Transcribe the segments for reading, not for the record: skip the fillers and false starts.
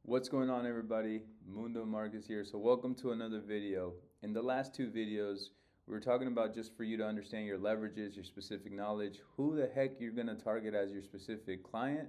What's going on, everybody? Mundo Marcus here. So welcome to another video. In the last two videos, we were talking about just for you to understand your leverages, your specific knowledge, who the heck you're going to target as your specific client.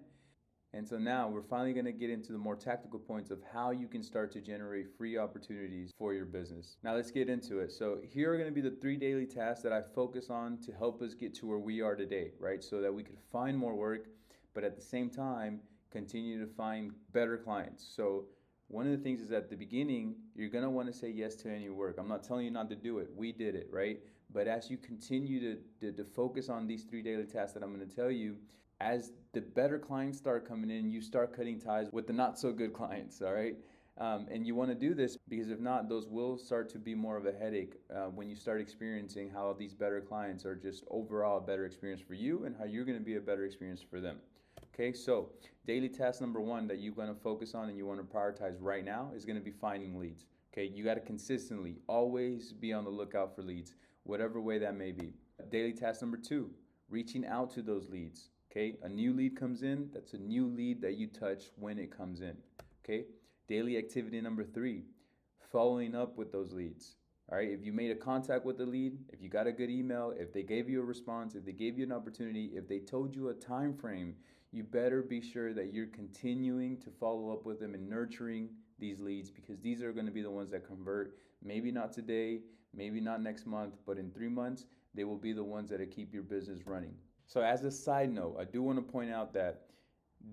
And so now we're finally going to get into the more tactical points of how you can start to generate free opportunities for your business. Now let's get into it. So here are going to be the 3 daily tasks that I focus on to help us get to where we are today, right? So that we could find more work, but at the same time, continue to find better clients. So one of the things is at the beginning, you're going to want to say yes to any work. I'm not telling you not to do it. We did it, right? But as you continue to focus on these 3 daily tasks that I'm going to tell you, as the better clients start coming in, you start cutting ties with the not so good clients, all right? And you want to do this because if not, those will start to be more of a headache when you start experiencing how these better clients are just overall a better experience for you and how you're going to be a better experience for them. Okay, so daily task number one that you're going to focus on and you want to prioritize right now is going to be finding leads. Okay, you got to consistently always be on the lookout for leads, whatever way that may be. Daily task number two, reaching out to those leads. Okay, a new lead comes in, that's a new lead that you touch when it comes in. Okay, daily activity number three, following up with those leads. All right, if you made a contact with the lead, if you got a good email, if they gave you a response, if they gave you an opportunity, if they told you a time frame, you better be sure that you're continuing to follow up with them and nurturing these leads, because these are going to be the ones that convert. Maybe not today, maybe not next month, but in 3 months, they will be the ones that keep your business running. So as a side note, I do want to point out that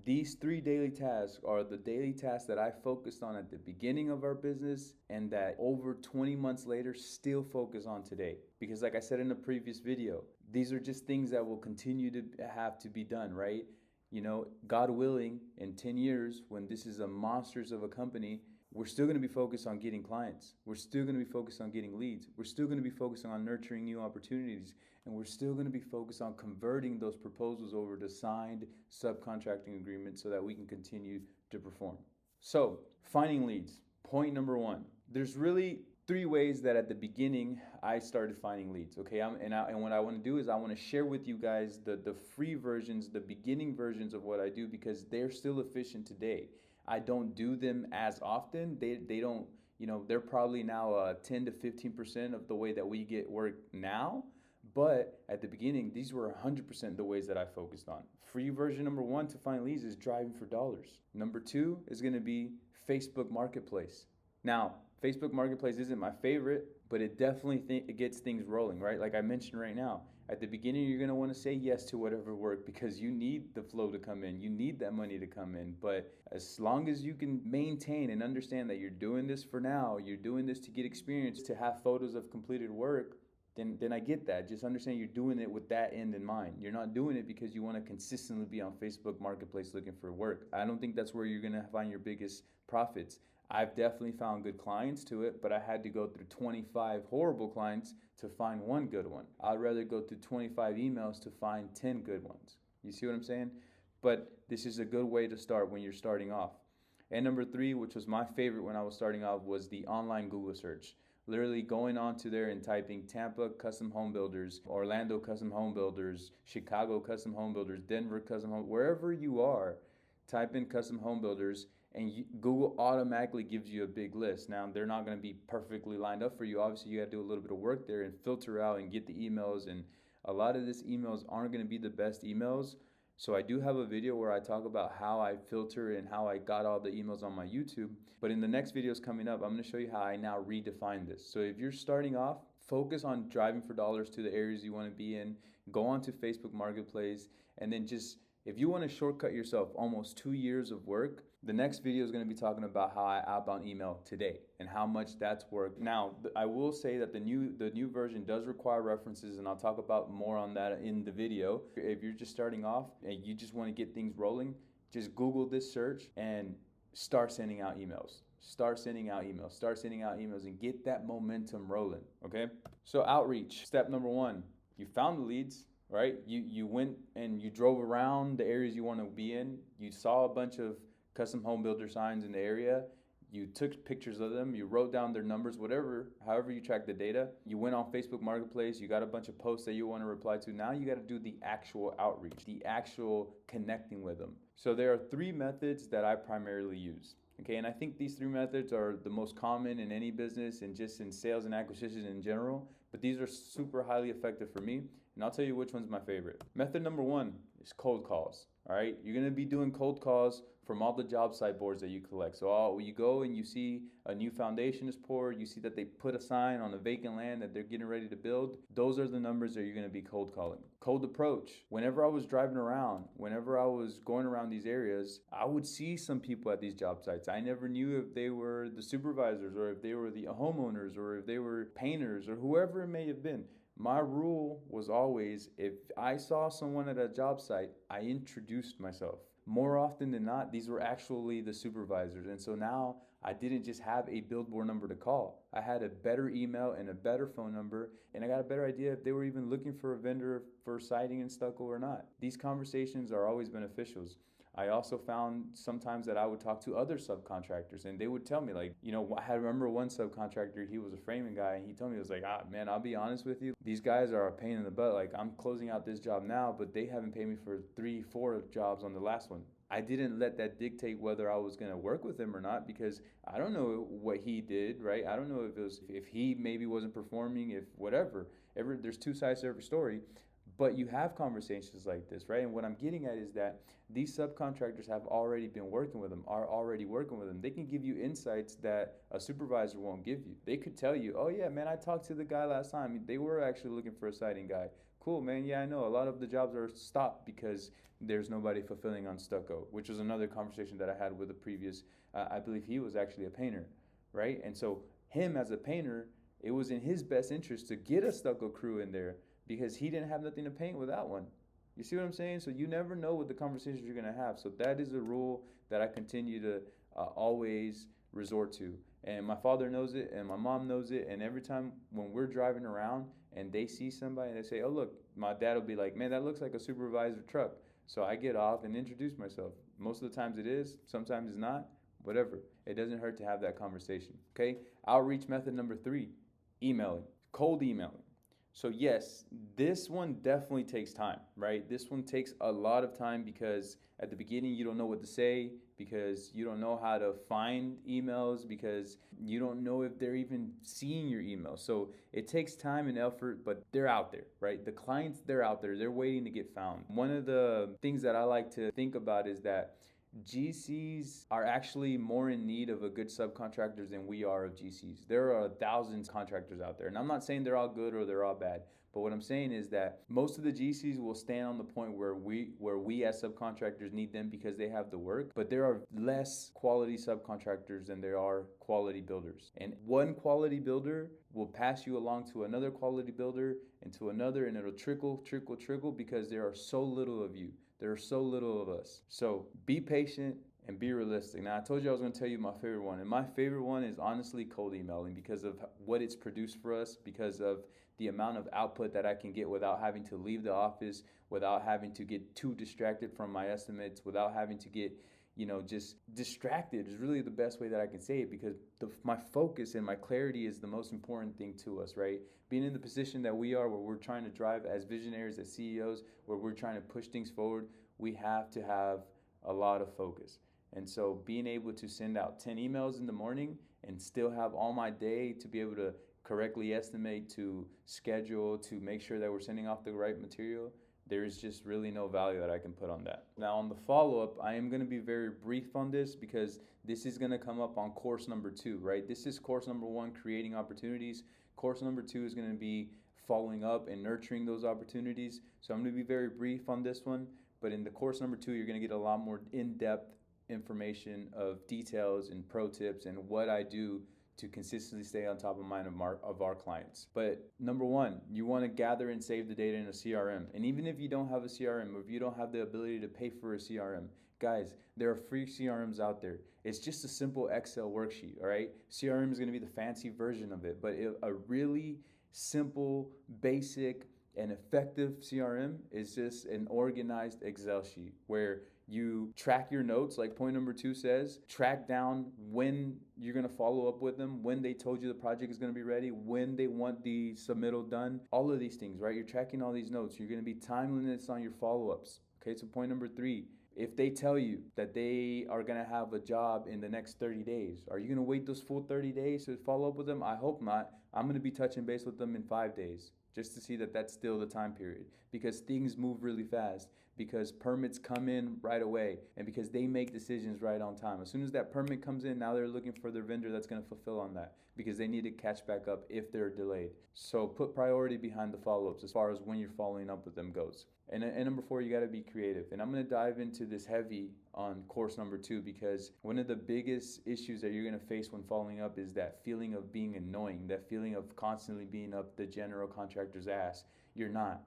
these 3 daily tasks are the daily tasks that I focused on at the beginning of our business and that over 20 months later still focus on today. Because like I said in the previous video, these are just things that will continue to have to be done, right? You know, God willing, in 10 years, when this is a monsters of a company, we're still going to be focused on getting clients. We're still going to be focused on getting leads. We're still going to be focusing on nurturing new opportunities. And we're still going to be focused on converting those proposals over to signed subcontracting agreements so that we can continue to perform. So, finding leads. Point number one. There's really 3 ways that at the beginning I started finding leads. Okay, and what I want to do is I want to share with you guys the free versions, the beginning versions of what I do, because they're still efficient today. I don't do them as often. They don't, you know, they're probably now 10 to 15% of the way that we get work now. But at the beginning, these were 100% the ways that I focused on. Free version number one to find leads is driving for dollars. Number two is going to be Facebook Marketplace. Now, Facebook Marketplace isn't my favorite, but it definitely it gets things rolling, right? Like I mentioned right now, at the beginning, you're going to want to say yes to whatever work because you need the flow to come in. You need that money to come in. But as long as you can maintain and understand that you're doing this for now, you're doing this to get experience, to have photos of completed work, then I get that. Just understand you're doing it with that end in mind. You're not doing it because you want to consistently be on Facebook Marketplace looking for work. I don't think that's where you're going to find your biggest profits. I've definitely found good clients to it, but I had to go through 25 horrible clients to find one good one. I'd rather go through 25 emails to find 10 good ones. You see what I'm saying? But this is a good way to start when you're starting off. And number three, which was my favorite when I was starting off, was the online Google search. Literally going onto there and typing Tampa Custom Home Builders, Orlando Custom Home Builders, Chicago Custom Home Builders, Denver Custom Home, wherever you are, type in Custom Home Builders, and Google automatically gives you a big list. Now, they're not going to be perfectly lined up for you. Obviously, you got to do a little bit of work there and filter out and get the emails, and a lot of these emails aren't going to be the best emails. So I do have a video where I talk about how I filter and how I got all the emails on my YouTube. But in the next videos coming up, I'm going to show you how I now redefine this. So if you're starting off, focus on driving for dollars to the areas you want to be in. Go onto Facebook Marketplace, and then just, if you want to shortcut yourself almost 2 years of work, the next video is going to be talking about how I outbound email today and how much that's worked. Now, I will say that the new version does require references, and I'll talk about more on that in the video. If you're just starting off and you just want to get things rolling, just Google this search and start sending out emails. Start sending out emails. Start sending out emails and get that momentum rolling, okay? So outreach, step number one, you found the leads. Right? You went and you drove around the areas you want to be in. You saw a bunch of custom home builder signs in the area. You took pictures of them. You wrote down their numbers, however you track the data. You went on Facebook Marketplace. You got a bunch of posts that you want to reply to. Now you got to do the actual outreach, the actual connecting with them. So there are 3 methods that I primarily use. Okay, and I think these three methods are the most common in any business and just in sales and acquisitions in general, but these are super highly effective for me, and I'll tell you which one's my favorite. Method number one is cold calls. All right, you're gonna be doing cold calls from all the job site boards that you collect. So you go and you see a new foundation is poured, you see that they put a sign on a vacant land that they're getting ready to build. Those are the numbers that you're gonna be cold calling. Cold approach. Whenever I was driving around, whenever I was going around these areas, I would see some people at these job sites. I never knew if they were the supervisors or if they were the homeowners or if they were painters or whoever it may have been. My rule was always, if I saw someone at a job site, I introduced myself. More often than not, these were actually the supervisors. And so now I didn't just have a billboard number to call. I had a better email and a better phone number, and I got a better idea if they were even looking for a vendor for siding and stucco or not. These conversations are always beneficial. I also found sometimes that I would talk to other subcontractors and they would tell me, like, I remember one subcontractor, he was a framing guy, and he told me, he was like, man, I'll be honest with you, these guys are a pain in the butt. Like, I'm closing out this job now, but they haven't paid me for 3-4 jobs on the last one. I didn't let that dictate whether I was going to work with him or not, because I don't know what he did, right? I don't know if he maybe wasn't performing, if whatever. There's two sides to every story. But you have conversations like this, right? And what I'm getting at is that these subcontractors have already been working with them, are already working with them. They can give you insights that a supervisor won't give you. They could tell you, oh yeah, man, I talked to the guy last time. They were actually looking for a siding guy. Cool, man. Yeah, I know. A lot of the jobs are stopped because there's nobody fulfilling on stucco, which was another conversation that I had with a previous, I believe he was actually a painter, right? And so him as a painter, it was in his best interest to get a stucco crew in there, because he didn't have nothing to paint without one. You see what I'm saying? So you never know what the conversations you're going to have. So that is a rule that I continue to always resort to. And my father knows it, and my mom knows it. And every time when we're driving around and they see somebody and they say, oh, look, my dad will be like, man, that looks like a supervisor truck. So I get off and introduce myself. Most of the times it is, sometimes it's not, whatever. It doesn't hurt to have that conversation. Okay? Outreach method number 3, emailing, cold emailing. So yes, this one definitely takes time, right? This one takes a lot of time because at the beginning you don't know what to say, because you don't know how to find emails, because you don't know if they're even seeing your email. So it takes time and effort, but they're out there, right? The clients, they're out there. They're waiting to get found. One of the things that I like to think about is that GCs are actually more in need of a good subcontractors than we are of GCs. There are thousands of contractors out there, and I'm not saying they're all good or they're all bad, but what I'm saying is that most of the GCs will stand on the point where we as subcontractors need them because they have the work, but there are less quality subcontractors than there are quality builders. And one quality builder will pass you along to another quality builder and to another, and it'll trickle because there are so little of you. There are so little of us. So be patient and be realistic. Now, I told you I was going to tell you my favorite one. And my favorite one is honestly cold emailing, because of what it's produced for us, because of the amount of output that I can get without having to leave the office, without having to get too distracted from my estimates, without having to get just distracted is really the best way that I can say it, because my focus and my clarity is the most important thing to us, right? Being in the position that we are, where we're trying to drive as visionaries, as CEOs, where we're trying to push things forward, we have to have a lot of focus. And so being able to send out 10 emails in the morning and still have all my day to be able to correctly estimate, to schedule, to make sure that we're sending off the right material, there's just really no value that I can put on that. Now, on the follow-up, I am going to be very brief on this because this is going to come up on course number 2, right? This is course number 1, creating opportunities. Course number 2 is going to be following up and nurturing those opportunities. So I'm going to be very brief on this one, but in the course number 2, you're going to get a lot more in-depth information of details and pro tips and what I do to consistently stay on top of mind of our clients. But number 1, you want to gather and save the data in a CRM. And even if you don't have a CRM, or if you don't have the ability to pay for a CRM, guys, there are free CRMs out there. It's just a simple Excel worksheet, all right? CRM is going to be the fancy version of it, but a really simple, basic, and effective CRM is just an organized Excel sheet where you track your notes, like point number 2 says, track down when you're going to follow up with them, when they told you the project is going to be ready, when they want the submittal done, all of these things, right? You're tracking all these notes. You're going to be timeliness on your follow-ups. Okay, so point number 3, If they tell you that they are going to have a job in the next 30 days, are you going to wait those full 30 days to follow up with them? I hope not. I'm going to be touching base with them in 5 days just to see that that's still the time period, because things move really fast, because permits come in right away, and because they make decisions right on time. As soon as that permit comes in, now they're looking for their vendor that's going to fulfill on that, because they need to catch back up if they're delayed. So put priority behind the follow-ups as far as when you're following up with them goes. And number 4, you got to be creative. And I'm going to dive into this heavy on course number 2, because one of the biggest issues that you're going to face when following up is that feeling of being annoying, that feeling of constantly being up the general contractor's ass. You're not,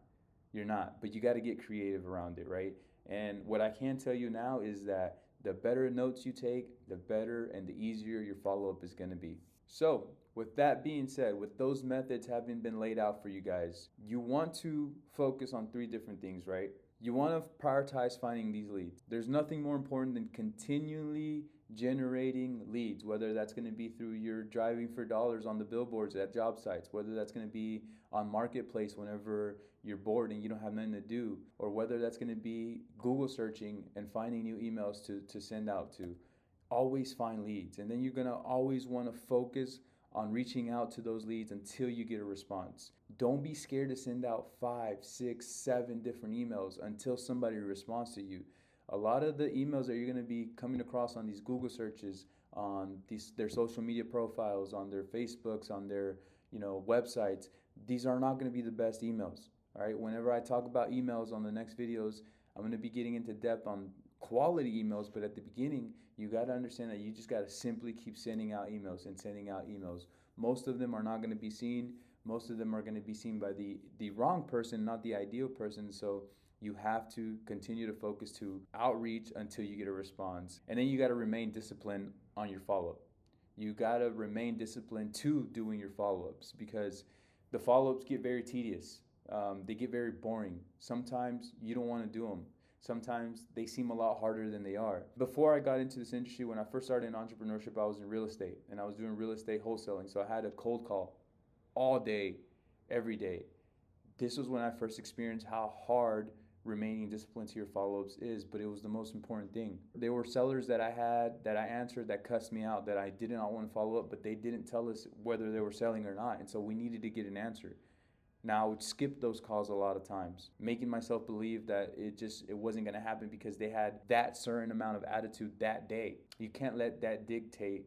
but you got to get creative around it, right? And what I can tell you now is that the better notes you take, the better and the easier your follow-up is going to be. So with that being said, with those methods having been laid out for you guys, you want to focus on 3 different things, right? You want to prioritize finding these leads. There's nothing more important than continually generating leads, whether that's going to be through your driving for dollars on the billboards at job sites, whether that's going to be on Marketplace whenever you're bored and you don't have nothing to do, or whether that's going to be Google searching and finding new emails to send out to. Always find leads, and then you're going to always want to focus on reaching out to those leads until you get a response. Don't be scared to send out 5, 6, 7 different emails until somebody responds to you. A lot of the emails that you're going to be coming across on these Google searches, on their social media profiles, on their Facebooks, on their websites, these are not going to be the best emails. All right. Whenever I talk about emails on the next videos, I'm going to be getting into depth on quality emails, but at the beginning, you got to understand that you just got to simply keep sending out emails and sending out emails. Most of them are not going to be seen. Most of them are going to be seen by the wrong person, not the ideal person. So you have to continue to focus to outreach until you get a response. And then you got to remain disciplined on your follow-up. You got to remain disciplined to doing your follow-ups, because the follow-ups get very tedious. They get very boring. Sometimes you don't want to do them. Sometimes they seem a lot harder than they are. Before I got into this industry, when I first started in entrepreneurship, I was in real estate, and I was doing real estate wholesaling. So I had a cold call all day, every day. This was when I first experienced how hard remaining disciplined to your follow-ups is, but it was the most important thing. There were sellers that I had, that I answered, that cussed me out, that I did not want to follow up, but they didn't tell us whether they were selling or not. And so we needed to get an answer. Now, I would skip those calls a lot of times, making myself believe that it wasn't going to happen because they had that certain amount of attitude that day. You can't let that dictate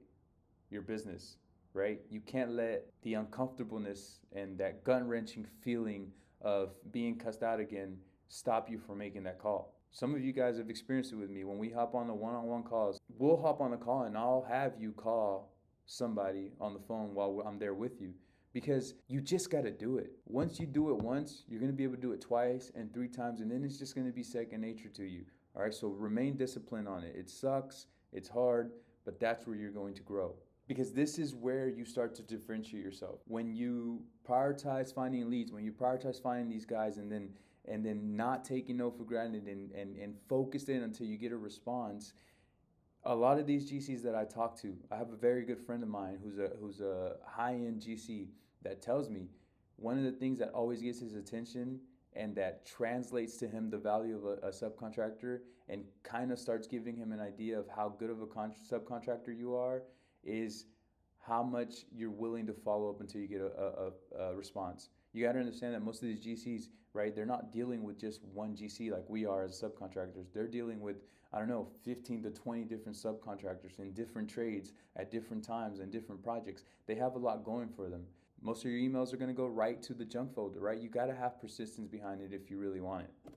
your business, right? You can't let the uncomfortableness and that gut-wrenching feeling of being cussed out again stop you from making that call. Some of you guys have experienced it with me. When we hop on the one-on-one calls, we'll hop on a call and I'll have you call somebody on the phone while I'm there with you. Because you just got to do it. Once you do it once, you're going to be able to do it twice and 3 times, and then it's just going to be second nature to you. All right, so remain disciplined on it. It sucks, it's hard, but that's where you're going to grow. Because this is where you start to differentiate yourself. When you prioritize finding leads, when you prioritize finding these guys and then not taking no for granted and focus in until you get a response. A lot of these GCs that I talk to, I have a very good friend of mine who's a high-end GC that tells me one of the things that always gets his attention and that translates to him the value of a subcontractor and kind of starts giving him an idea of how good of a subcontractor you are is how much you're willing to follow up until you get a response. You got to understand that most of these GCs, right, they're not dealing with just one GC like we are as subcontractors. They're dealing with, 15 to 20 different subcontractors in different trades at different times and different projects. They have a lot going for them. Most of your emails are going to go right to the junk folder, right? You got to have persistence behind it if you really want it.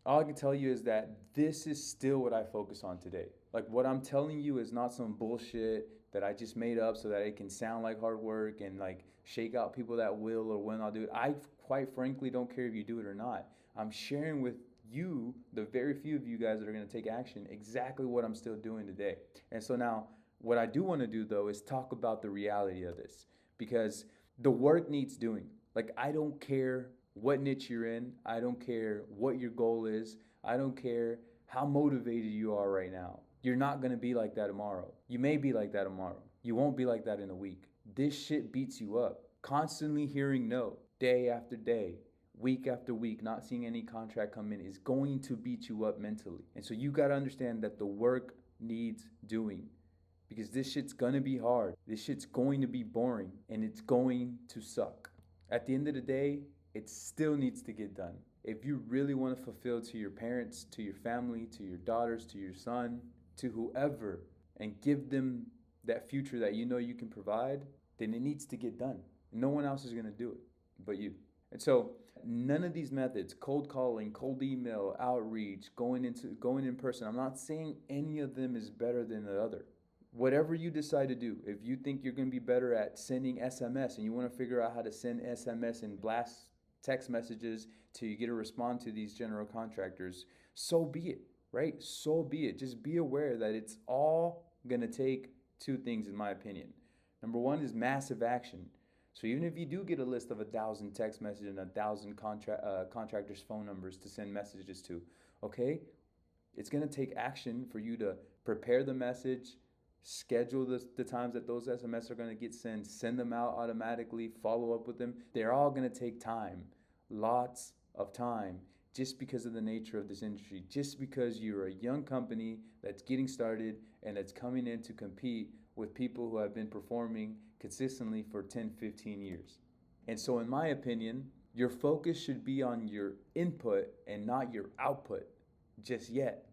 All I can tell you is that this is still what I focus on today. Like, what I'm telling you is not some bullshit that I just made up so that it can sound like hard work and like shake out people that will or will not do it. I quite frankly don't care if you do it or not. I'm sharing with you, the very few of you guys that are going to take action, exactly what I'm still doing today. And so now what I do want to do though is talk about the reality of this, because the work needs doing. Like, I don't care what niche you're in. I don't care what your goal is. I don't care how motivated you are right now. You're not going to be like that tomorrow. You may be like that tomorrow. You won't be like that in a week. This shit beats you up. Constantly hearing no, day after day, week after week, not seeing any contract come in is going to beat you up mentally. And so you got to understand that the work needs doing, because this shit's gonna be hard. This shit's going to be boring, and it's going to suck. At the end of the day, it still needs to get done. If you really want to fulfill to your parents, to your family, to your daughters, to your son, to whoever, and give them that future that you know you can provide, then it needs to get done. No one else is gonna do it but you. And so none of these methods, cold calling, cold email, outreach, going in person, I'm not saying any of them is better than the other. Whatever you decide to do, if you think you're going to be better at sending SMS and you want to figure out how to send SMS and blast text messages till you get a response to these general contractors, so be it, right? So be it. Just be aware that it's all going to take two things, in my opinion. Number one is massive action. So even if you do get a list of 1,000 text messages and 1,000 contractors' phone numbers to send messages to, okay, it's going to take action for you to prepare the message, schedule the times that those SMS are going to get send them out automatically, follow up with them. They're all going to take time, lots of time, just because of the nature of this industry, just because you're a young company that's getting started and that's coming in to compete with people who have been performing consistently for 10, 15 years. And so in my opinion, your focus should be on your input and not your output just yet.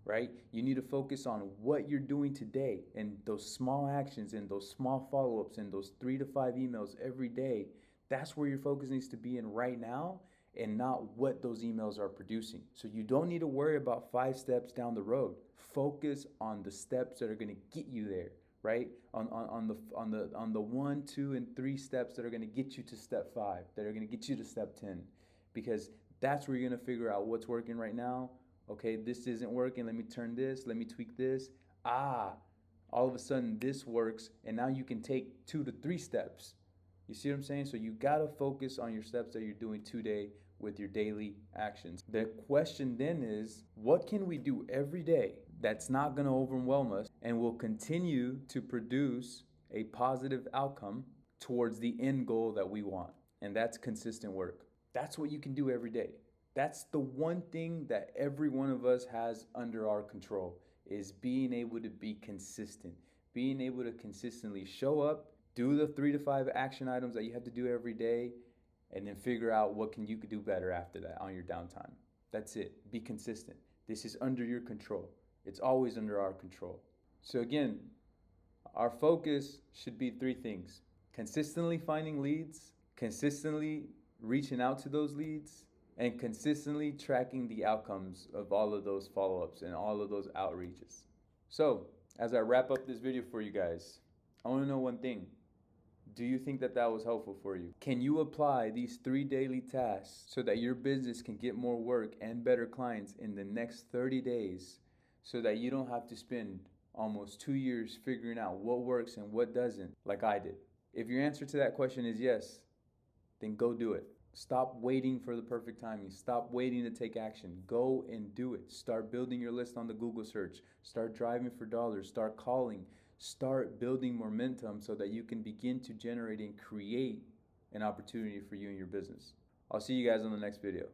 Right? You need to focus on what you're doing today and those small actions and those small follow-ups and those 3 to 5 emails every day. That's where your focus needs to be in right now, and not what those emails are producing. So you don't need to worry about 5 steps down the road. Focus on the steps that are going to get you there, right? On the 1, 2, and 3 steps that are going to get you to step 5, that are going to get you to step 10, because that's where you're going to figure out what's working right now. Okay, this isn't working. Let me turn this. Let me tweak this. All of a sudden this works, and now you can take 2 to 3 steps. You see what I'm saying? So you got to focus on your steps that you're doing today with your daily actions. The question then is, what can we do every day that's not going to overwhelm us and will continue to produce a positive outcome towards the end goal that we want? And that's consistent work. That's what you can do every day. That's the one thing that every one of us has under our control, is being able to be consistent, being able to consistently show up, do the 3 to 5 action items that you have to do every day, and then figure out what you could do better after that on your downtime. That's it. Be consistent. This is under your control. It's always under our control. So again, our focus should be 3 things: consistently finding leads, consistently reaching out to those leads, and consistently tracking the outcomes of all of those follow-ups and all of those outreaches. So, as I wrap up this video for you guys, I want to know one thing. Do you think that was helpful for you? Can you apply these 3 daily tasks so that your business can get more work and better clients in the next 30 days, so that you don't have to spend almost 2 years figuring out what works and what doesn't, like I did? If your answer to that question is yes, then go do it. Stop waiting for the perfect timing. Stop waiting to take action. Go and do it. Start building your list on the Google search. Start driving for dollars. Start calling. Start building momentum so that you can begin to generate and create an opportunity for you and your business. I'll see you guys on the next video.